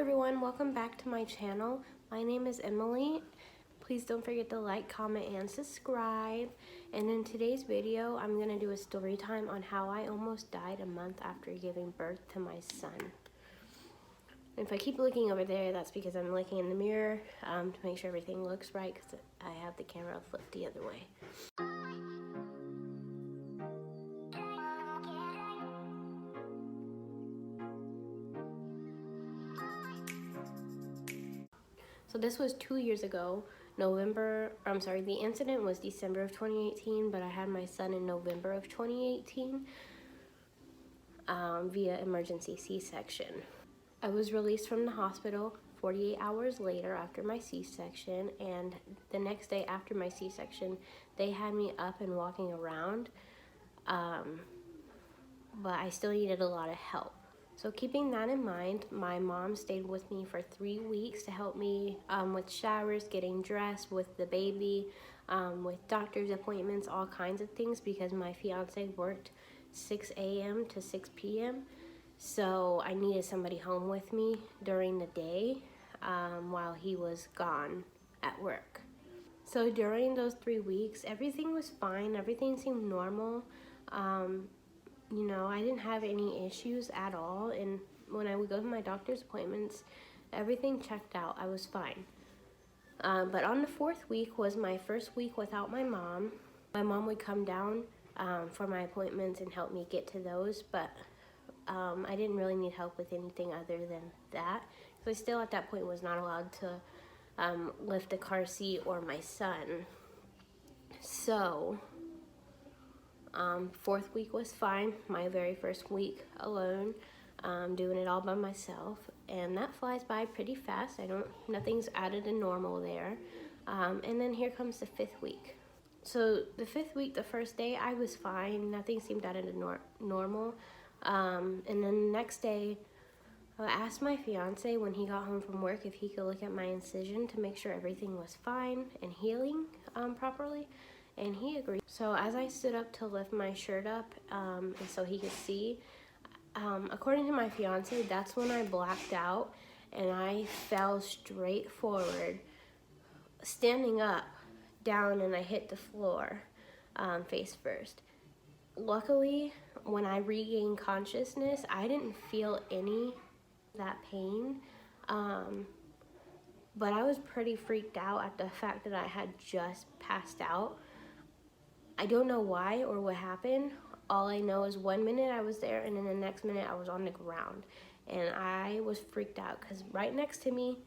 everyone, welcome back to my channel. My name is Emily. Please don't forget to like, comment, and subscribe. And in today's video, I'm going to do a story time on how I almost died a month after giving birth to my son. And if I keep looking over there, that's because I'm looking in the mirror to make sure everything looks right, because I have the camera flipped the other way. So this was 2 years ago, the incident was December of 2018, but I had my son in November of 2018 via emergency C-section. I was released from the hospital 48 hours later after my C-section, and the next day after my C-section, they had me up and walking around, but I still needed a lot of help. So keeping that in mind, my mom stayed with me for 3 weeks to help me with showers, getting dressed with the baby, with doctor's appointments, all kinds of things, because my fiance worked 6 a.m. to 6 p.m. So I needed somebody home with me during the day while he was gone at work. So during those 3 weeks, everything was fine. Everything seemed normal. You know, I didn't have any issues at all, and when I would go to my doctor's appointments, everything checked out. I was fine. But on the 4th week was my first week without my mom. My mom would come down for my appointments and help me get to those, but I didn't really need help with anything other than that, because I still at that point was not allowed to lift a car seat or my son. So 4th week was fine, my very first week alone, doing it all by myself, and that flies by pretty fast. Nothing's out of the normal there. And then here comes the 5th week. So the 5th week, the first day, I was fine. Nothing seemed out of the normal. And then the next day, I asked my fiance when he got home from work if he could look at my incision to make sure everything was fine and healing properly. And he agreed. So as I stood up to lift my shirt up and so he could see, according to my fiance, that's when I blacked out and I fell straight forward, standing up, down, and I hit the floor face first. Luckily, when I regained consciousness, I didn't feel any of that pain, but I was pretty freaked out at the fact that I had just passed out. I don't know why or what happened. All I know is 1 minute I was there, and then the next minute I was on the ground. And I was freaked out because right next to me,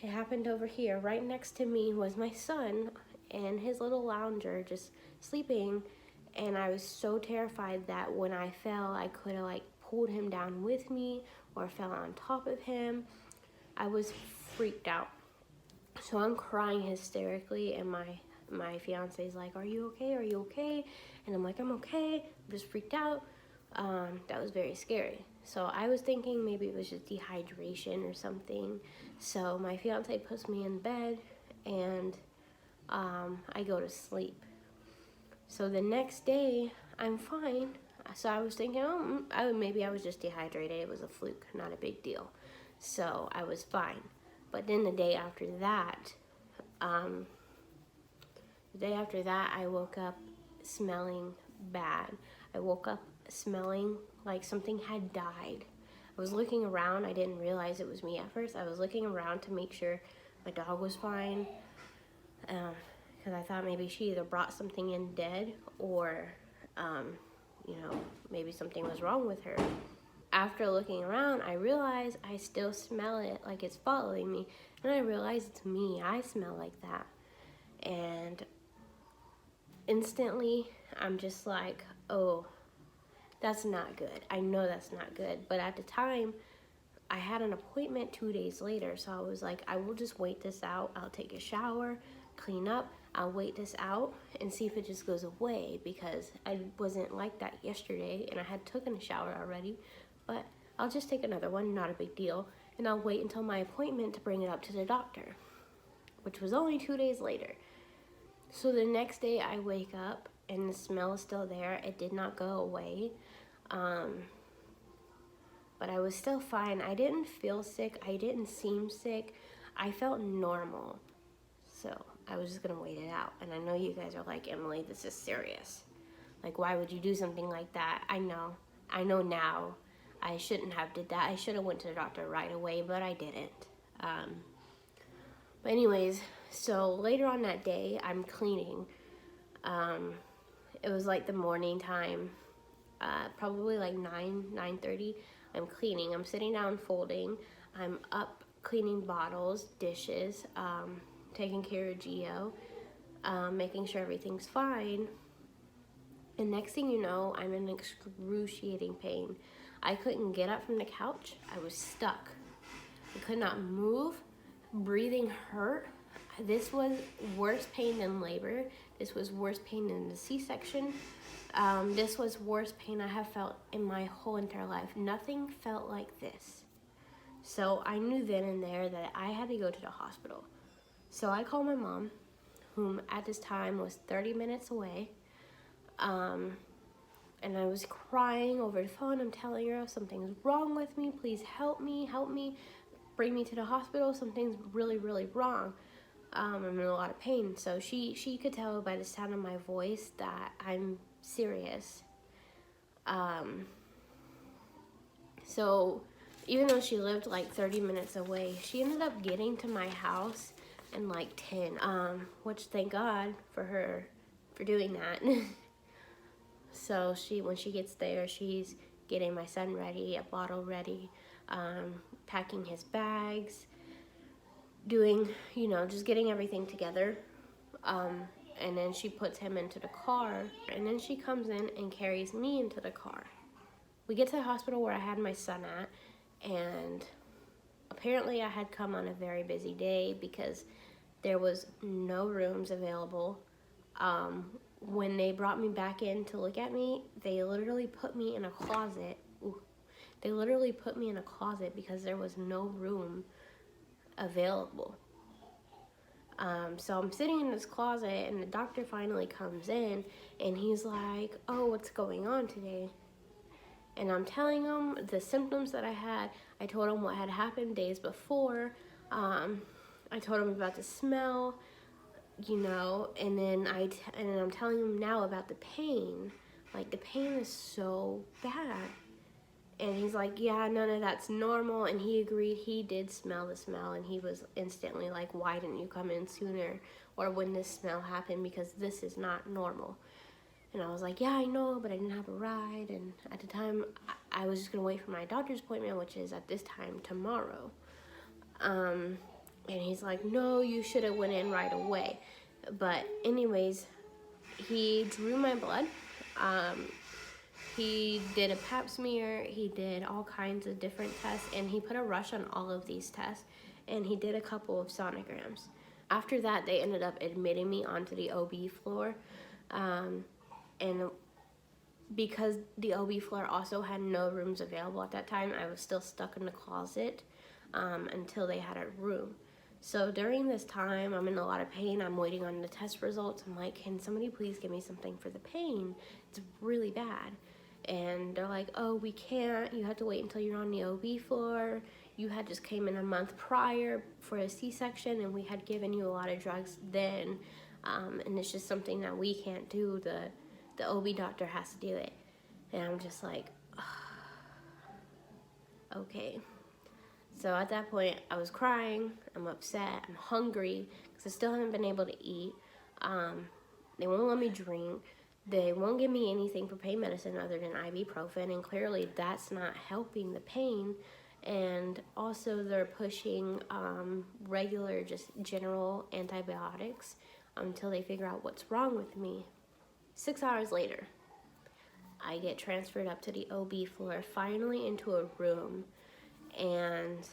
it happened over here, right next to me was my son and his little lounger just sleeping. And I was so terrified that when I fell, I could have pulled him down with me or fell on top of him. I was freaked out. So I'm crying hysterically, and my fiance's like, "Are you okay? Are you okay?" And I'm like, "I'm okay. I'm just freaked out." That was very scary. So I was thinking maybe it was just dehydration or something. So my fiance puts me in bed, and I go to sleep. So the next day, I'm fine. So I was thinking, maybe I was just dehydrated. It was a fluke, not a big deal. So I was fine. But then the day after that, I woke up smelling bad. I woke up smelling like something had died. I was looking around. I didn't realize it was me at first. I was looking around to make sure my dog was fine, because I thought maybe she either brought something in dead or, maybe something was wrong with her. After looking around, I realized I still smell it, like it's following me. And I realized it's me. I smell like that. And instantly, I'm just like, oh, that's not good. I know that's not good. But at the time, I had an appointment 2 days later. So I was like, I will just wait this out. I'll take a shower, clean up. I'll wait this out and see if it just goes away, because I wasn't like that yesterday and I had taken a shower already. But I'll just take another one, not a big deal. And I'll wait until my appointment to bring it up to the doctor, which was only 2 days later. So the next day I wake up and the smell is still there. It did not go away. but I was still fine. I didn't feel sick. I didn't seem sick. I felt normal. So I was just gonna wait it out. And I know you guys are like, Emily, this is serious. Like, why would you do something like that? I know now. I shouldn't have did that. I should have went to the doctor right away, but I didn't. But anyways, so later on that day, I'm cleaning. It was like the morning time, probably like 9:30. I'm cleaning. I'm sitting down folding. I'm up cleaning bottles, dishes, taking care of Gio, making sure everything's fine. And next thing you know, I'm in excruciating pain. I couldn't get up from the couch. I was stuck. I could not move. Breathing hurt. This was worse pain than labor. This was worse pain than the C-section. This was worse pain I have felt in my whole entire life. Nothing felt like this. So I knew then and there that I had to go to the hospital. So I called my mom, whom at this time was 30 minutes away. And I was crying over the phone. I'm telling her something's wrong with me. Please help me. Bring me to the hospital. Something's really, really wrong. I'm in a lot of pain. So she could tell by the sound of my voice that I'm serious. So even though she lived like 30 minutes away, she ended up getting to my house in like 10, which thank God for her for doing that. So when she gets there, she's getting my son ready, a bottle ready, packing his bags, doing, just getting everything together. And then she puts him into the car, and then she comes in and carries me into the car. We get to the hospital where I had my son at, and apparently I had come on a very busy day because there was no rooms available. When they brought me back in to look at me, they literally put me in a closet. They literally put me in a closet because there was no room available. So I'm sitting in this closet, and the doctor finally comes in, and he's like, "Oh, what's going on today?" And I'm telling him the symptoms that I had. I told him what had happened days before. I told him about the smell, and then I'm telling him now about the pain. Like, the pain is so bad. And he's like, "Yeah, none of that's normal." And he agreed. He did smell the smell, and he was instantly like, "Why didn't you come in sooner, or when this smell happened, because this is not normal." And I was like, "Yeah, I know, but I didn't have a ride." And at the time, I was just gonna wait for my doctor's appointment, which is at this time tomorrow. And he's like, "No, you should have went in right away." But anyways, he drew my blood. He did a pap smear. He did all kinds of different tests, and he put a rush on all of these tests, and he did a couple of sonograms. After that, they ended up admitting me onto the OB floor. And because the OB floor also had no rooms available at that time, I was still stuck in the closet until they had a room. So during this time, I'm in a lot of pain. I'm waiting on the test results. I'm like, "Can somebody please give me something for the pain? It's really bad." And they're like, "Oh, we can't. You have to wait until you're on the OB floor. You had just came in a month prior for a C-section, and we had given you a lot of drugs then. And it's just something that we can't do. The OB doctor has to do it." And I'm just like, okay. So at that point, I was crying. I'm upset. I'm hungry because I still haven't been able to eat. They won't let me drink. They won't give me anything for pain medicine other than ibuprofen, and clearly that's not helping the pain. And also they're pushing regular, just general antibiotics until they figure out what's wrong with me. 6 hours later, I get transferred up to the OB floor, finally into a room. And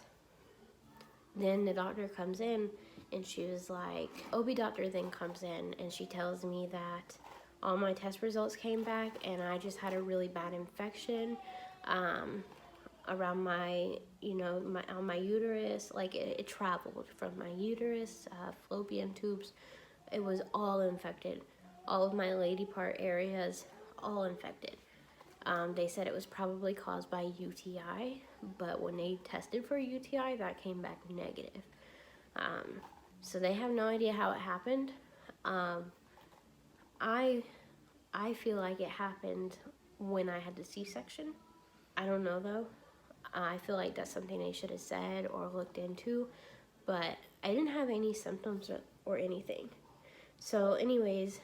then the doctor comes in, and she was like, OB doctor then comes in, and she tells me that all my test results came back, and I just had a really bad infection around my, on my uterus. Like, it traveled from my uterus, fallopian tubes. It was all infected. All of my lady part areas, all infected. They said it was probably caused by UTI, but when they tested for UTI, that came back negative. So they have no idea how it happened. I feel like it happened when I had the C-section. I don't know though. I feel like that's something they should have said or looked into, but I didn't have any symptoms or anything. So anyways,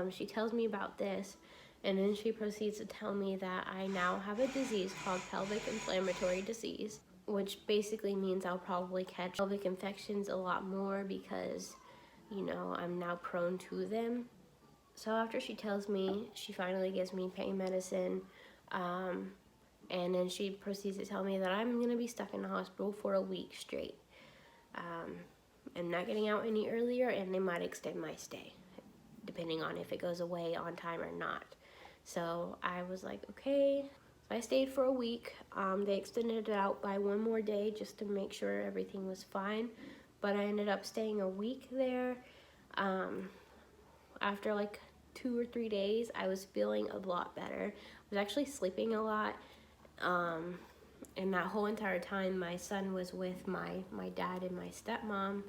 she tells me about this, and then she proceeds to tell me that I now have a disease called pelvic inflammatory disease, which basically means I'll probably catch pelvic infections a lot more because, you know, I'm now prone to them. So after she tells me, she finally gives me pain medicine, and then she proceeds to tell me that I'm going to be stuck in the hospital for a week straight. I'm not getting out any earlier, and they might extend my stay, depending on if it goes away on time or not. So I was like, okay. So I stayed for a week. They extended it out by one more day just to make sure everything was fine. But I ended up staying a week there. After like 2 or 3 days, I was feeling a lot better. I was actually sleeping a lot. And that whole entire time, my son was with my dad and my stepmom,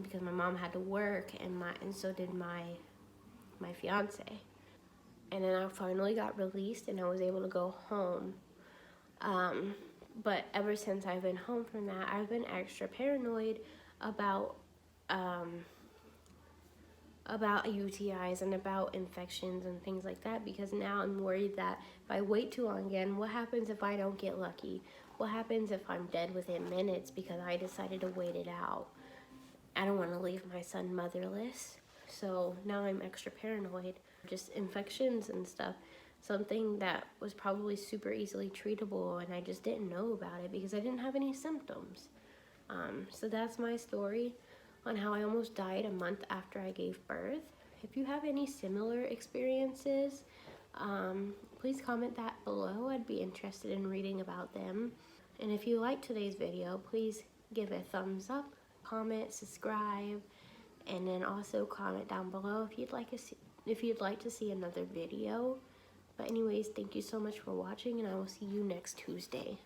because my mom had to work, and so did my fiance. And then I finally got released, and I was able to go home. But ever since I've been home from that, I've been extra paranoid about UTIs and about infections and things like that, because now I'm worried that if I wait too long again, what happens if I don't get lucky? What happens if I'm dead within minutes because I decided to wait it out? I don't want to leave my son motherless, so now I'm extra paranoid. Just infections and stuff, something that was probably super easily treatable, and I just didn't know about it because I didn't have any symptoms. So that's my story on how I almost died a month after I gave birth. If you have any similar experiences, please comment that below. I'd be interested in reading about them. And if you liked today's video, please give a thumbs up, comment, subscribe, and then also comment down below if you'd like to see another video. But anyways, thank you so much for watching, and I will see you next Tuesday.